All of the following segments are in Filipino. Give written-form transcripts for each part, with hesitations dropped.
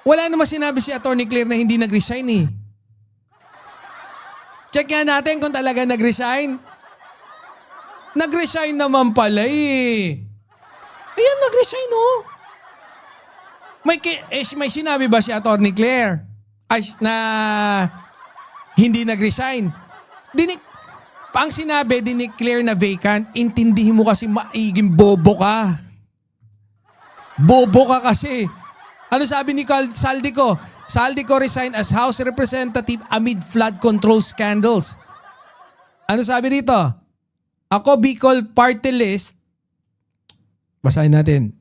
Wala naman sinabi si Attorney Claire na hindi nag-resign eh. Check nga natin kung talaga nag-resign. Nag-resign naman pala eh. Ayan, nag-resign oh. May sinabi ba si Attorney Claire ay, na hindi nag-resign? Ang sinabi, dineclare na vacant, intindihin mo kasi maiging bobo ka. Bobo ka kasi. Ano sabi ni Saldico? Saldico resigned as House Representative amid flood control scandals. Ano sabi dito? Ako Bicol Party List. Basahin natin.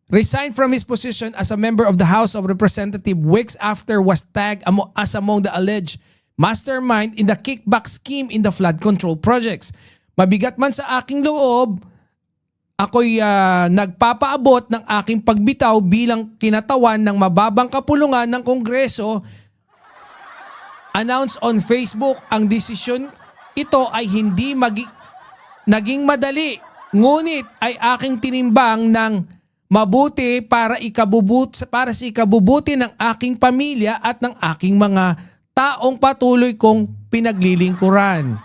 Resigned from his position as a member of the House of Representatives weeks after was tagged as among the alleged mastermind in the kickback scheme in the flood control projects. Mabigat man sa aking loob, ako'y nagpapaabot ng aking pagbitaw bilang kinatawan ng mababang kapulungan ng Kongreso. Announced on Facebook, ang desisyon ito ay hindi naging madali, ngunit ay aking tinimbang ng mabuti para sa ikabubuti ng aking pamilya at ng aking mga taong patuloy kong pinaglilingkuran.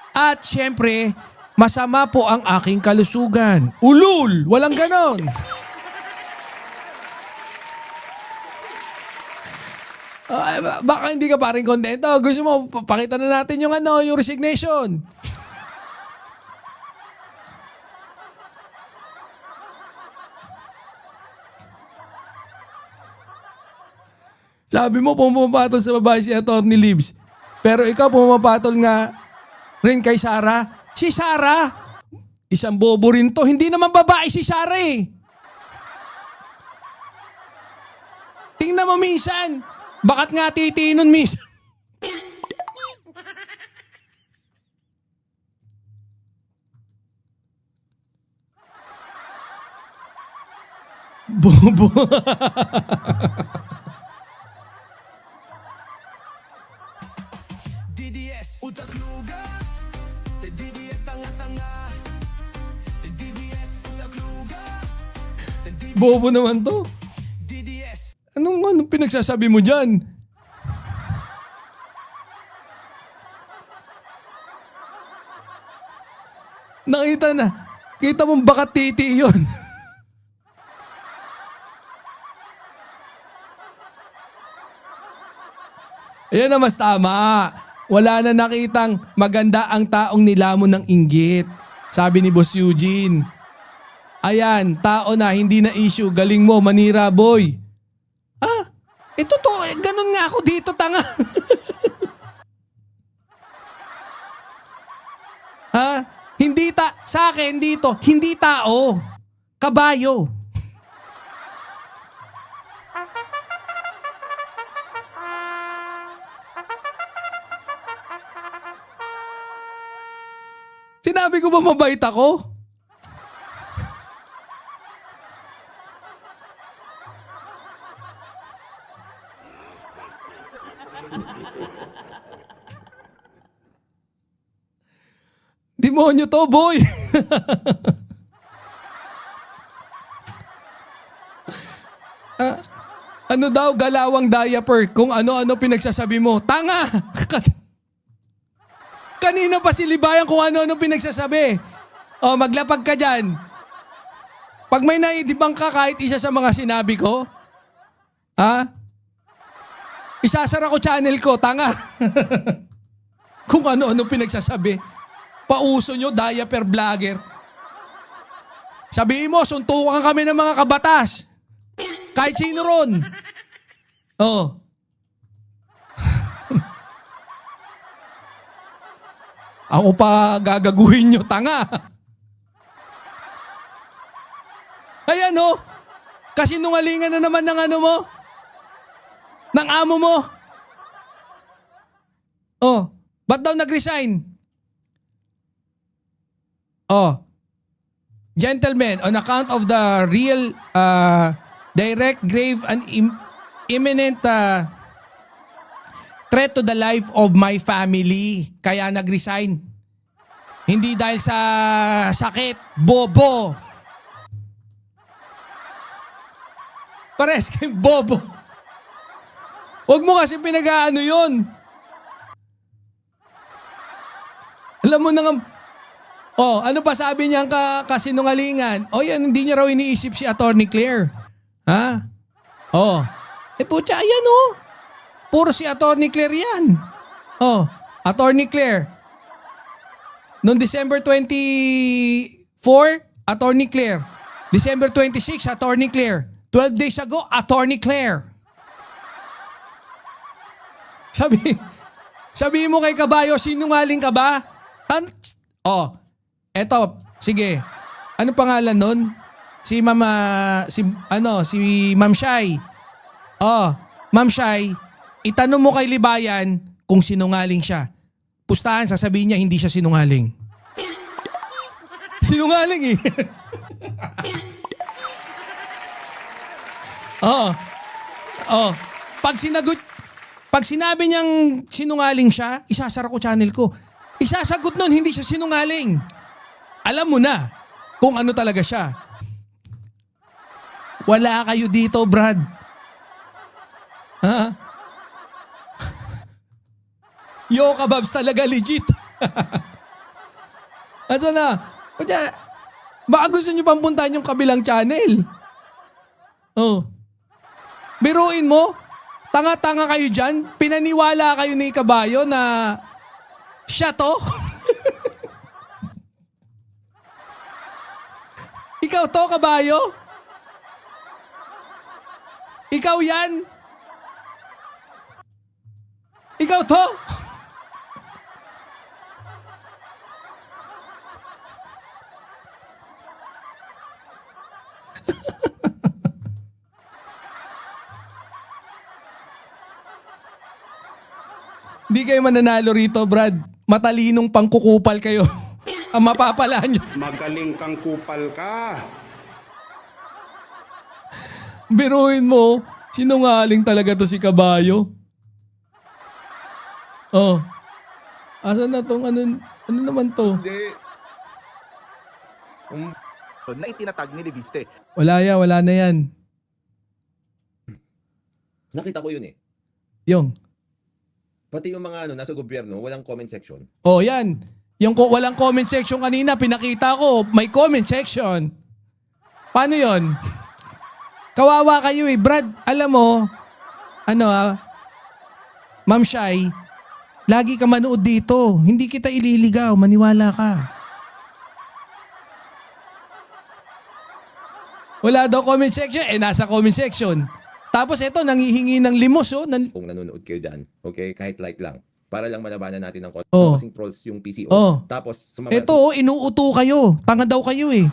At syempre, masama po ang aking kalusugan. Ulul! Walang ganon! Baka hindi ka pa rin kontento. Gusto mo, pakita na natin yung yung resignation. Sabi mo, pumapatol sa babae si Attorney Libs. Pero ikaw pumapatol nga rin kay Sarah. Si Sarah, isang bobo rin to. Hindi naman babae si Sarah eh. Tingnan mo minsan. Bakat nga titinon minsan. Bobo. DDS utak luga, DDS tanga-tanga, DDS utak luga, Bobo naman to. DDS. Anong pinagsasabi mo dyan? Nakita na. Kita mong bakat titi yun. Ayan na mas tama. Wala na nakitang maganda ang taong nilamon ng inggit. Sabi ni Boss Eugene. Ayan, tao na, hindi na issue. Galing mo, manira boy. Totoo. Ganun nga ako dito, tanga. Hindi sa akin dito, hindi tao. Kabayo. Sinabi ko ba mabait ako? Demonyo to, boy. Ano daw, galawang diaper, kung ano-ano pinagsasabi mo. Tanga! Kanina pa si Libayan kung ano-ano pinagsasabi. Maglapag ka dyan. Pag may naidibang ka kahit isa sa mga sinabi ko, isasara ko channel ko, tanga. Kung ano-ano pinagsasabi. Pauso nyo, diaper vlogger. Sabihin mo, suntukan kami ng mga kabatas. Kahit sino ron. Ako pa gagaguhin nyo, tanga. Ayan kasi nungalingan na naman ng ano mo. Ng amo mo. Ba't daw nag-resign? Gentlemen, on account of the real, direct, grave, and imminent threat to the life of my family. Kaya nag-resign. Hindi dahil sa sakit. Bobo. Pares kayong bobo. Huwag mo kasi pinag-aano yun. Alam mo na nga, ano pa sabi niya kasinungalingan? Yan, hindi niya raw iniisip si Attorney Claire. Ha? Putya, ayan puro si Attorney Claire yan. Attorney Claire. Noong December 24, Attorney Claire. December 26, Attorney Claire. 12 days ago, Attorney Claire. Sabi mo kay Kabayo, sinungaling ka ba? Eto, sige. Ano pangalan nun? Si Ma'am Shai. Ma'am Shai, itanong mo kay Libayan kung sinungaling siya. Pustahan, sasabihin niya hindi siya sinungaling. Sinungaling eh. Pag sinabi niyang sinungaling siya, isasara ko channel ko. Isasagot nun, hindi siya sinungaling. Alam mo na kung ano talaga siya. Wala kayo dito, Brad. Ha? Yo, kababs talaga legit. Asa na? Baka gusto nyo pang puntahan yung kabilang channel. Biruin mo, tanga-tanga kayo dyan, pinaniwala kayo ni Kabayo na siya to? Ikaw to, Kabayo? Ikaw yan? Ikaw to? Hindi kayo mananalo rito, Brad. Matalinong pangkukupal kayo. Ang mapapala nyo. Magaling kang kupal ka. Biruin mo, sinungaling talaga to si Kabayo. Asan na tong ano naman to? Hindi. na itinatag ni Leviste. Wala na yan. Nakita ko yun eh. Yung. Pati yung mga nasa gobyerno, walang comment section. Yan. Yung walang comment section kanina, pinakita ko, may comment section. Paano yon? Kawawa kayo eh. Brad, alam mo, Ma'am Shai, lagi ka manood dito. Hindi kita ililigaw, maniwala ka. Wala daw comment section, nasa comment section. Tapos ito, nangihingi ng limos, Kung nanonood kayo dyan, okay, kahit like lang. Para lang malabanan natin ng kasing trolls yung PCO. Tapos, ito, inuuto kayo. Tanga daw kayo eh.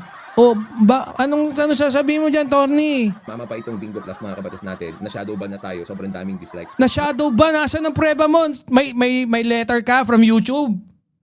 Anong sasabihin mo dyan, Tony? mama pa itong Bingo Plus mga kabatas natin, na shadow ban na tayo, sobrang daming dislikes. Na shadow ba? Nasaan ang prueba mo? May letter ka from YouTube?